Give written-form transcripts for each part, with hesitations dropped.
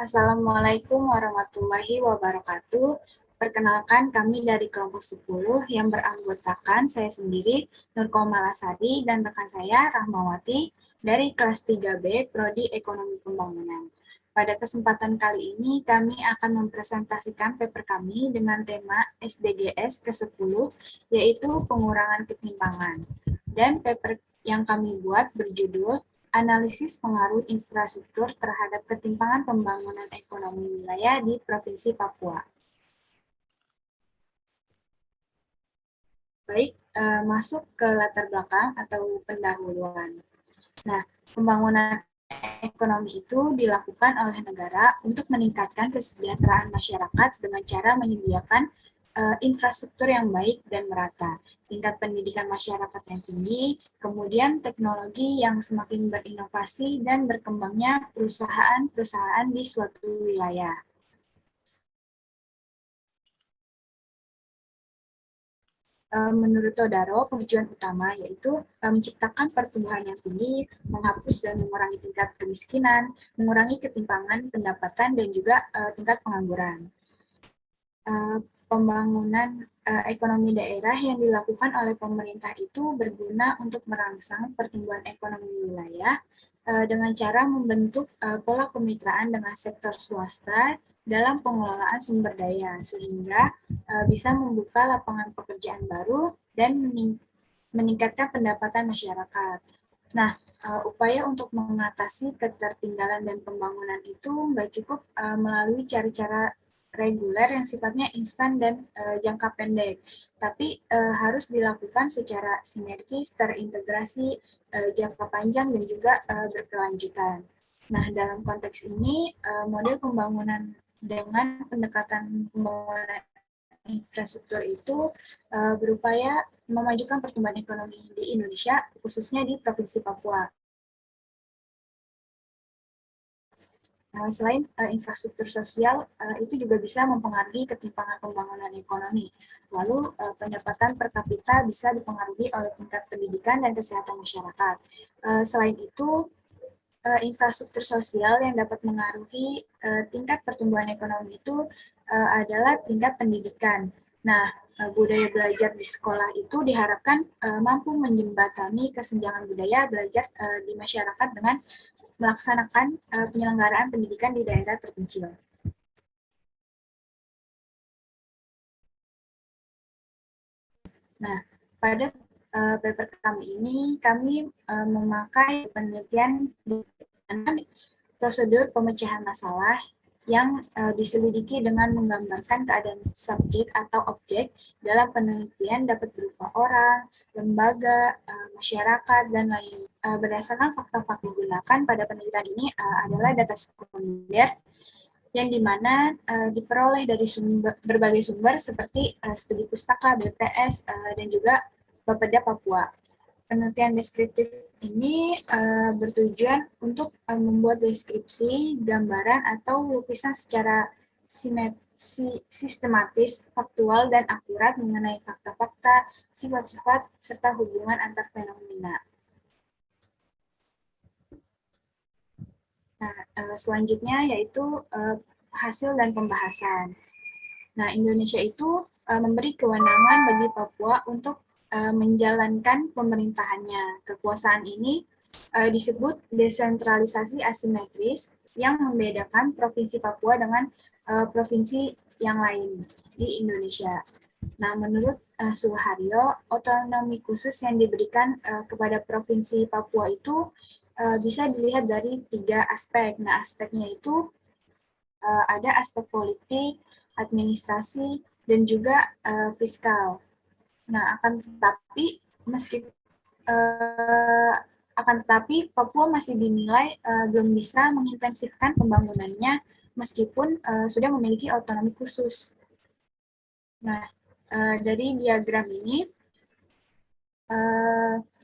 Assalamualaikum warahmatullahi wabarakatuh. Perkenalkan kami dari kelompok 10 yang beranggotakan saya sendiri, Nurko Malasari, dan rekan saya, Rahmawati, dari kelas 3B, Prodi Ekonomi Pembangunan. Pada kesempatan kali ini, kami akan mempresentasikan paper kami dengan tema SDGs ke-10, yaitu pengurangan ketimpangan. Dan paper yang kami buat berjudul Analisis Pengaruh Infrastruktur Terhadap Ketimpangan Pembangunan Ekonomi Wilayah di Provinsi Papua. Baik, masuk ke latar belakang atau pendahuluan. Nah, pembangunan ekonomi itu dilakukan oleh negara untuk meningkatkan kesejahteraan masyarakat dengan cara menyediakan infrastruktur yang baik dan merata, tingkat pendidikan masyarakat yang tinggi, kemudian teknologi yang semakin berinovasi dan berkembangnya perusahaan-perusahaan di suatu wilayah. Menurut Todaro, tujuan utama yaitu menciptakan pertumbuhan yang tinggi, menghapus dan mengurangi tingkat kemiskinan, mengurangi ketimpangan pendapatan, dan juga tingkat pengangguran. Pembangunan ekonomi daerah yang dilakukan oleh pemerintah itu berguna untuk merangsang pertumbuhan ekonomi wilayah dengan cara membentuk pola kemitraan dengan sektor swasta dalam pengelolaan sumber daya, sehingga bisa membuka lapangan pekerjaan baru dan meningkatkan pendapatan masyarakat. Nah, upaya untuk mengatasi ketertinggalan dan pembangunan itu nggak cukup melalui cara-cara reguler yang sifatnya instan dan jangka pendek, tapi harus dilakukan secara sinergis, terintegrasi, jangka panjang, dan juga berkelanjutan. Nah, dalam konteks ini, model pembangunan dengan pendekatan pembangunan infrastruktur itu berupaya memajukan pertumbuhan ekonomi di Indonesia, khususnya di Provinsi Papua. Selain infrastruktur sosial, itu juga bisa mempengaruhi ketimpangan pembangunan ekonomi. Lalu, pendapatan per kapita bisa dipengaruhi oleh tingkat pendidikan dan kesehatan masyarakat. Selain itu, infrastruktur sosial yang dapat mengaruhi tingkat pertumbuhan ekonomi itu adalah tingkat pendidikan. Nah, budaya belajar di sekolah itu diharapkan mampu menjembatani kesenjangan budaya belajar di masyarakat dengan melaksanakan penyelenggaraan pendidikan di daerah terpencil. Nah, pada paper kami ini, kami memakai penelitian prosedur pemecahan masalah yang diselidiki dengan menggambarkan keadaan subjek atau objek dalam penelitian dapat berupa orang, lembaga, masyarakat, dan lain. Berdasarkan fakta-fakta digunakan pada penelitian ini adalah data sekunder yang dimana diperoleh dari berbagai sumber seperti studi pustaka, BPS, dan juga Bapeda Papua. Penelitian deskriptif ini bertujuan untuk membuat deskripsi, gambaran, atau lukisan secara sistematis, faktual, dan akurat mengenai fakta-fakta, sifat-sifat, serta hubungan antar fenomena. Nah, selanjutnya yaitu hasil dan pembahasan. Nah, Indonesia itu memberi kewenangan bagi Papua untuk menjalankan pemerintahannya. Kekuasaan ini disebut desentralisasi asimetris yang membedakan Provinsi Papua dengan provinsi yang lain di Indonesia. Nah, menurut Suharyo, otonomi khusus yang diberikan kepada Provinsi Papua itu bisa dilihat dari 3 aspek. Nah, aspeknya itu ada aspek politik, administrasi, dan juga fiskal. Nah, akan tetapi Papua masih dinilai belum bisa mengintensifkan pembangunannya meskipun sudah memiliki otonomi khusus. Nah, dari diagram ini,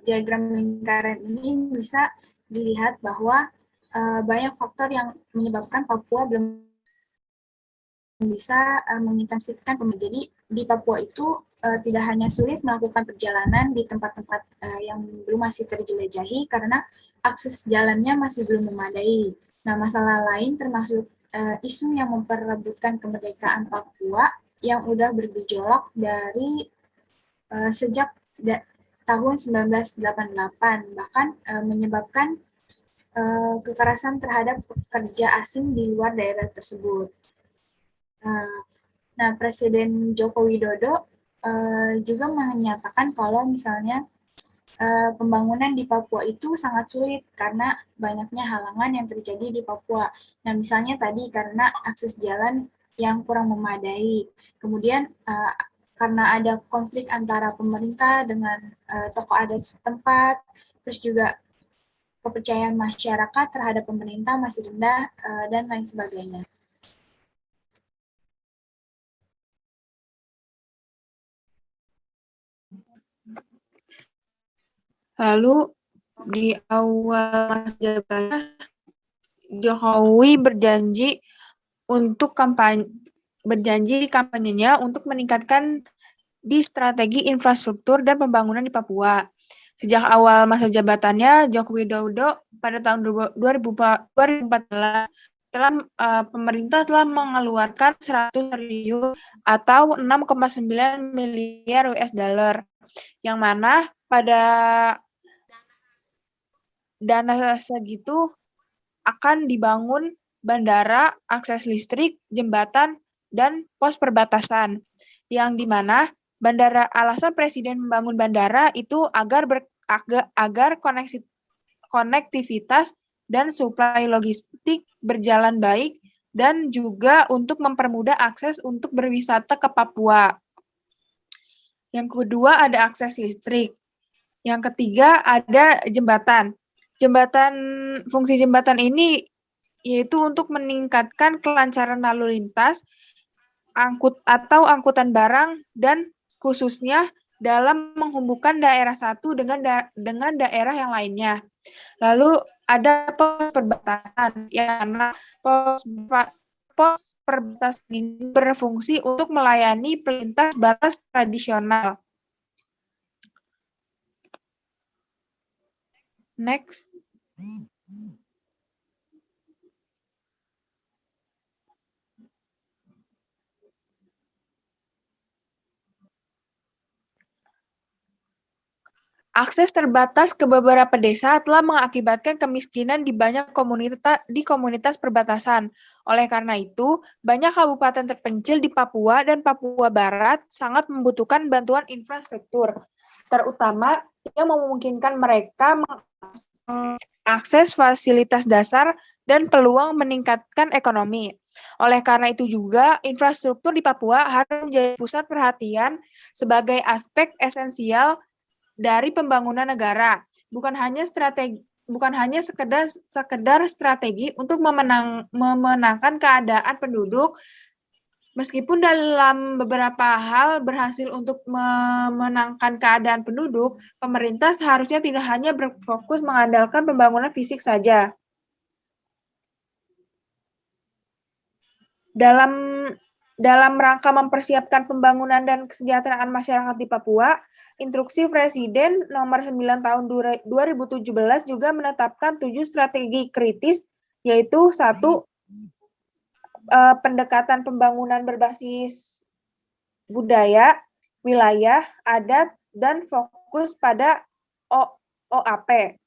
diagram lingkaran ini bisa dilihat bahwa banyak faktor yang menyebabkan Papua belum bisa mengintensifkan pembangunan. Jadi di Papua itu tidak hanya sulit melakukan perjalanan di tempat-tempat yang belum masih terjelajahi karena akses jalannya masih belum memadai. Nah, masalah lain termasuk isu yang memperebutkan kemerdekaan Papua yang udah bergejolak dari sejak tahun 1988, bahkan menyebabkan kekerasan terhadap pekerja asing di luar daerah tersebut. Nah, Presiden Joko Widodo juga menyatakan kalau misalnya pembangunan di Papua itu sangat sulit karena banyaknya halangan yang terjadi di Papua. Nah, misalnya tadi karena akses jalan yang kurang memadai. Kemudian karena ada konflik antara pemerintah dengan tokoh adat setempat, terus juga kepercayaan masyarakat terhadap pemerintah masih rendah, dan lain sebagainya. Lalu di awal masa jabatannya, Jokowi berjanji kampanyenya untuk meningkatkan di strategi infrastruktur dan pembangunan di Papua. Sejak awal masa jabatannya, Joko Widodo pada tahun 2014 pemerintah telah mengeluarkan 100 triliun atau 6,9 miliar US dollar, yang mana pada dana segitu akan dibangun bandara, akses listrik, jembatan, dan pos perbatasan. Yang dimana alasan Presiden membangun bandara itu agar konektivitas dan suplai logistik berjalan baik dan juga untuk mempermudah akses untuk berwisata ke Papua. Yang kedua ada akses listrik. Yang ketiga ada jembatan. Fungsi jembatan ini yaitu untuk meningkatkan kelancaran lalu lintas, angkutan barang, dan khususnya dalam menghubungkan daerah satu dengan daerah yang lainnya. Lalu ada pos perbatasan, yang pos perbatasan ini berfungsi untuk melayani pelintas batas tradisional. Next. Akses terbatas ke beberapa desa telah mengakibatkan kemiskinan di banyak komunitas perbatasan. Oleh karena itu, banyak kabupaten terpencil di Papua dan Papua Barat sangat membutuhkan bantuan infrastruktur, terutama yang memungkinkan mereka mengakses fasilitas dasar dan peluang meningkatkan ekonomi. Oleh karena itu juga, infrastruktur di Papua harus menjadi pusat perhatian sebagai aspek esensial dari pembangunan negara, bukan hanya sekedar strategi untuk memenangkan keadaan penduduk. Meskipun dalam beberapa hal berhasil untuk memenangkan keadaan penduduk, pemerintah seharusnya tidak hanya berfokus mengandalkan pembangunan fisik saja. Dalam rangka mempersiapkan pembangunan dan kesejahteraan masyarakat di Papua, Instruksi Presiden nomor 9 tahun 2017 juga menetapkan 7 strategi kritis, yaitu 1. Pendekatan pembangunan berbasis budaya, wilayah, adat, dan fokus pada OAP.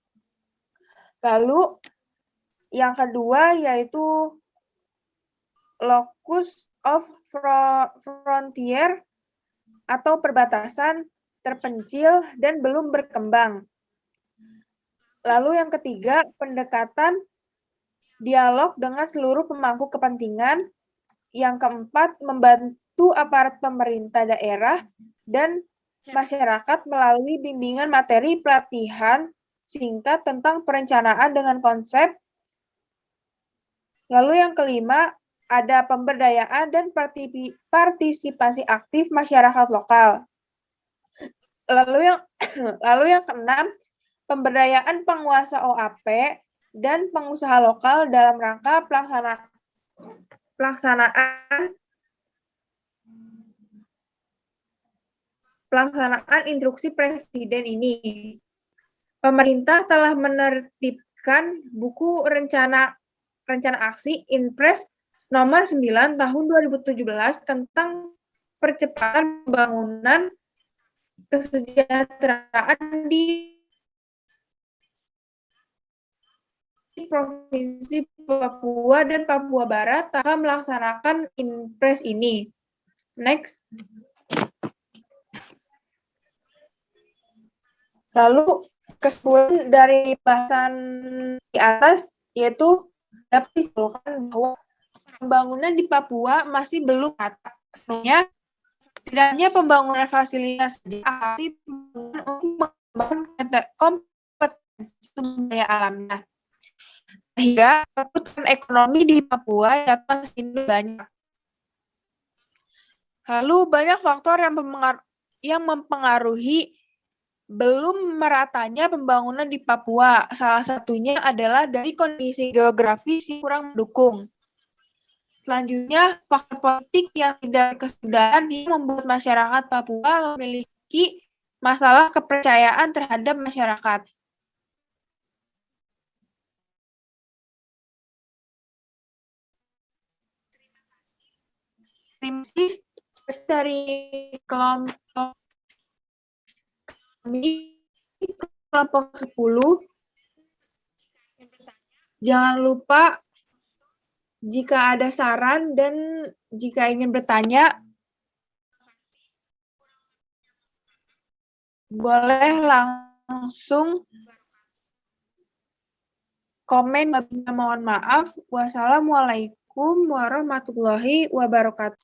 Lalu, yang kedua yaitu locus of frontier atau perbatasan terpencil dan belum berkembang. Lalu yang ketiga, pendekatan dialog dengan seluruh pemangku kepentingan. Yang keempat, membantu aparat pemerintah daerah dan masyarakat melalui bimbingan materi pelatihan singkat tentang perencanaan dengan konsep. Lalu yang kelima, ada pemberdayaan dan partisipasi aktif masyarakat lokal. Lalu yang keenam, pemberdayaan penguasa OAP dan pengusaha lokal dalam rangka pelaksanaan instruksi Presiden ini. Pemerintah telah menertibkan buku rencana aksi Inpres Nomor 9 tahun 2017 tentang percepatan pembangunan kesejahteraan di Provinsi Papua dan Papua Barat akan melaksanakan Inpres ini. Next. Lalu kesimpulan dari bahasan di atas yaitu dapat disimpulkan bahwa pembangunan di Papua masih belum rata. Sebenarnya tidak hanya pembangunan fasilitas saja, tapi pembangunan untuk mengembangkan kompetensi sumber daya alamnya. Sehingga perputaran ekonomi di Papua masih banyak. Lalu banyak faktor yang mempengaruhi belum meratanya pembangunan di Papua. Salah satunya adalah dari kondisi geografis yang kurang mendukung. Selanjutnya, faktor politik yang tidak berkesudahan yang membuat masyarakat Papua memiliki masalah kepercayaan terhadap masyarakat. Terima kasih dari kelompok kami, kelompok 10. Jangan lupa jika ada saran dan jika ingin bertanya, boleh langsung komen. Mohon maaf. Wassalamualaikum warahmatullahi wabarakatuh.